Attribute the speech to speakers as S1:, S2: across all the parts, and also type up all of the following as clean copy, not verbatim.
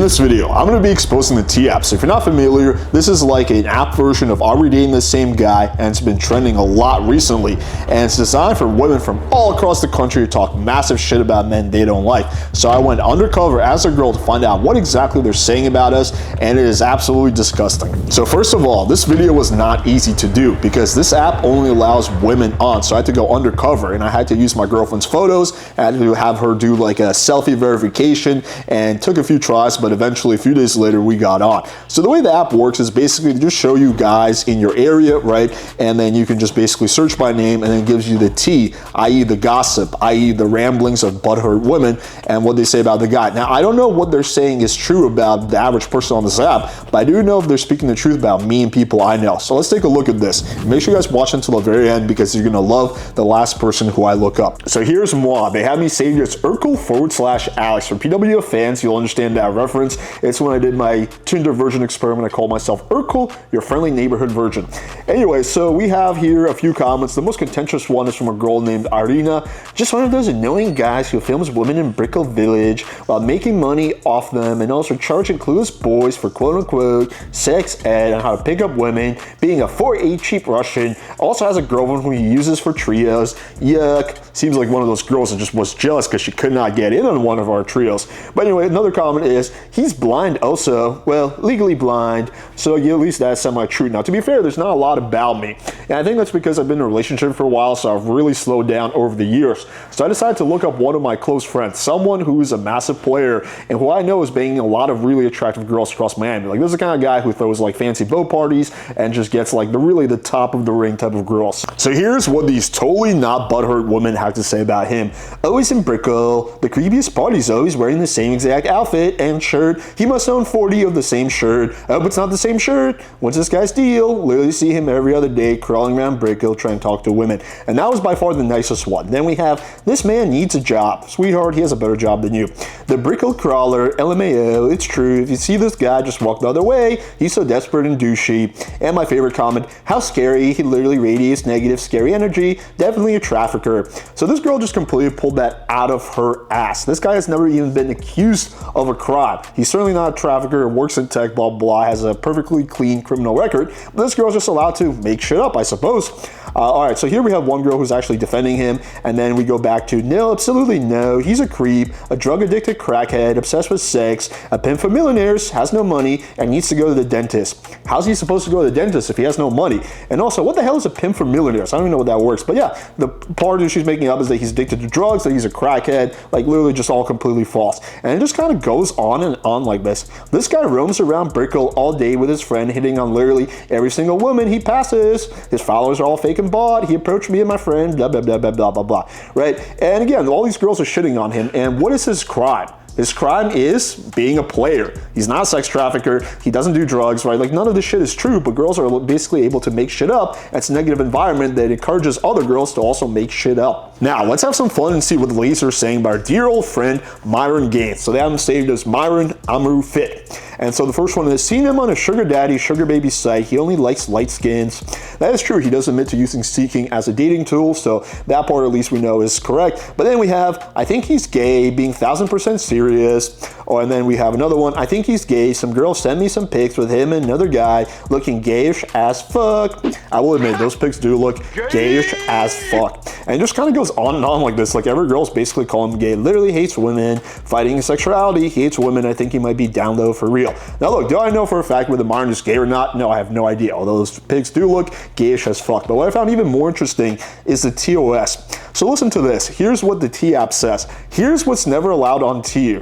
S1: this video, I'm going to be exposing the T app. So if you're not familiar, this is like an app version of Are We Dating the Same Guy, and it's been trending a lot recently. And it's designed for women from all across the country to talk massive shit about men they don't like. So I went undercover as a girl to find out what exactly they're saying about us, and it is absolutely disgusting. So first of all, this video was not easy to do because this app only allows women on. So I had to go undercover and I had to use my girlfriend's photos. I had to have her do like a selfie verification and took a few tries, but eventually a few days later we got on. So the way the app works is basically to just show you guys in your area, right? And then you can just basically search by name, and then it gives you the T, i.e. the gossip, i.e. the ramblings of butthurt women and what they say about the guy. Now, I don't know what they're saying is true about the average person on this app, but I do know if they're speaking the truth about me and people I know. So let's take a look at this. Make sure you guys watch until the very end because you're gonna love the last person who I look up. So here's moi. They have me saved as Urkel/Alex. For PWF fans, you'll understand that reference. It's when I did my Tinder version experiment. I called myself Urkel, your friendly neighborhood virgin. Anyway, so we have here a few comments. The most contentious one is from a girl named Irina. Just one of those annoying guys who films women in Brickell Village while making money off them and also charging clueless boys for quote-unquote sex ed on how to pick up women, being a 4'8" cheap Russian, also has a girlfriend who he uses for trios. Yuck. Seems like one of those girls that just was jealous because she could not get in on one of our trios. But anyway, another comment is, he's blind also. Well, legally blind, so yeah, at least that's semi-true. Now, to be fair, there's not a lot about me. And I think that's because I've been in a relationship for a while, so I've really slowed down over the years. So I decided to look up one of my close friends, someone who is a massive player and who I know is banging a lot of really attractive girls across Miami. Like, this is the kind of guy who throws like fancy boat parties and just gets like the top of the ring type of girls. So here's what these totally not butthurt women have to say about him. Always in Brickell, the creepiest party's always wearing the same exact outfit and shirt. He must own 40 of the same shirt. I hope it's not the same shirt. What's this guy's deal? Literally see him every other day crawling around Brickell trying to talk to women. And that was by far the nicest one. Then we have, this man needs a job. Sweetheart, he has a better job than you. The Brickell crawler, LMAO, it's true. If you see this guy, just walk the other way. He's so desperate and douchey. And my favorite comment, how scary. He literally radiates negative, scary energy. Definitely a trafficker. So this girl just completely pulled that out of her ass. This guy has never even been accused of a crime. He's certainly not a trafficker, works in tech, blah, blah, has a perfectly clean criminal record. But this girl's just allowed to make shit up, I suppose. All right, so here we have one girl who's actually defending him, and then we go back to, no, absolutely no, he's a creep, a drug-addicted crackhead, obsessed with sex, a pimp for millionaires, has no money, and needs to go to the dentist. How's he supposed to go to the dentist if he has no money? And also, what the hell is a pimp for millionaires? I don't even know what that works, but yeah, the part that she's making up is that he's addicted to drugs, that he's a crackhead, like literally just all completely false. And it just kind of goes on and on like this. This guy roams around Brickell all day with his friend, hitting on literally every single woman he passes. His followers are all fake and bought. He approached me and my friend, blah, blah, blah, blah, blah, blah, blah, right? And again, all these girls are shitting on him. And what is his crime? His crime is being a player. He's not a sex trafficker. He doesn't do drugs, right? Like, none of this shit is true, but girls are basically able to make shit up. It's a negative environment that encourages other girls to also make shit up. Now, let's have some fun and see what the ladies are saying about our dear old friend, Myron Gaines. So they have him saved as Myron Amru Fit. And so the first one is, seen him on a sugar daddy, sugar baby site. He only likes light skins. That is true. He does admit to using seeking as a dating tool. So that part, at least we know, is correct. But then we have, I think he's gay, being 1000% serious. Oh, and then we have another one. I think he's gay. Some girl sent me some pics with him and another guy looking gayish as fuck. I will admit, those pics do look gayish as fuck. And it just kind of goes on and on like this. Like, every girl's basically calling him gay. Literally hates women, fighting sexuality. He hates women. I think he might be down low for real. Now look, do I know for a fact whether Myron is gay or not? No, I have no idea. Although those pics do look gayish as fuck. But what I found even more interesting is the TOS. So listen to this. Here's what the T app says. Here's what's never allowed on T.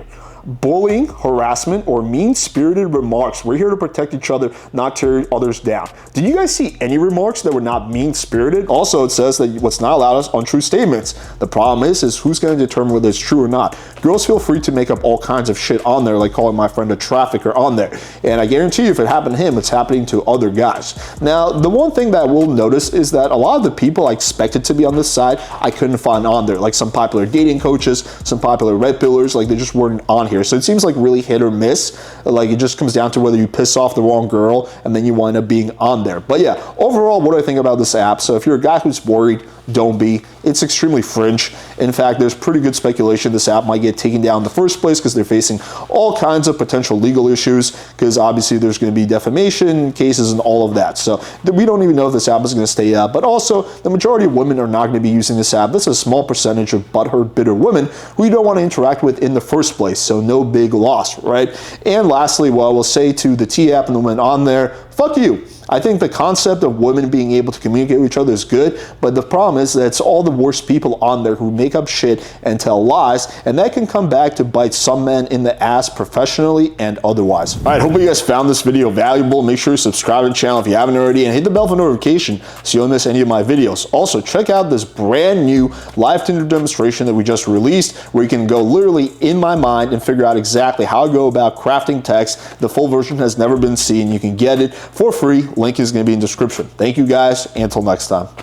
S1: Bullying, harassment, or mean-spirited remarks. We're here to protect each other, not tear others down. Did you guys see any remarks that were not mean-spirited? Also, it says that what's not allowed is untrue statements. The problem is who's going to determine whether it's true or not. Girls feel free to make up all kinds of shit on there, like calling my friend a trafficker on there. And I guarantee you, if it happened to him, it's happening to other guys. Now, the one thing that we'll notice is that a lot of the people I expected to be on this side, I couldn't find on there. Like some popular dating coaches, some popular red pillars, like they just weren't on here. So it seems like really hit or miss. Like, it just comes down to whether you piss off the wrong girl and then you wind up being on there. But yeah, overall, what do I think about this app? So if you're a guy who's worried, don't be. It's extremely fringe. In fact, there's pretty good speculation this app might get taken down in the first place because they're facing all kinds of potential legal issues, because obviously there's going to be defamation cases and all of that. So we don't even know if this app is going to stay up. But also, the majority of women are not going to be using this app. This is a small percentage of butthurt, bitter women who you don't want to interact with in the first place. So no big loss, right? And lastly, what I will say to the T app and the women on there, fuck you. I think the concept of women being able to communicate with each other is good, but the problem is that it's all the worst people on there who make up shit and tell lies, and that can come back to bite some men in the ass professionally and otherwise. All right, hope you guys found this video valuable. Make sure you subscribe to the channel if you haven't already, and hit the bell for notification so you don't miss any of my videos. Also, check out this brand new live Tinder demonstration that we just released, where you can go literally in my mind and figure out exactly how I go about crafting text. The full version has never been seen. You can get it for free. Link is going to be in the description. Thank you guys, and until next time.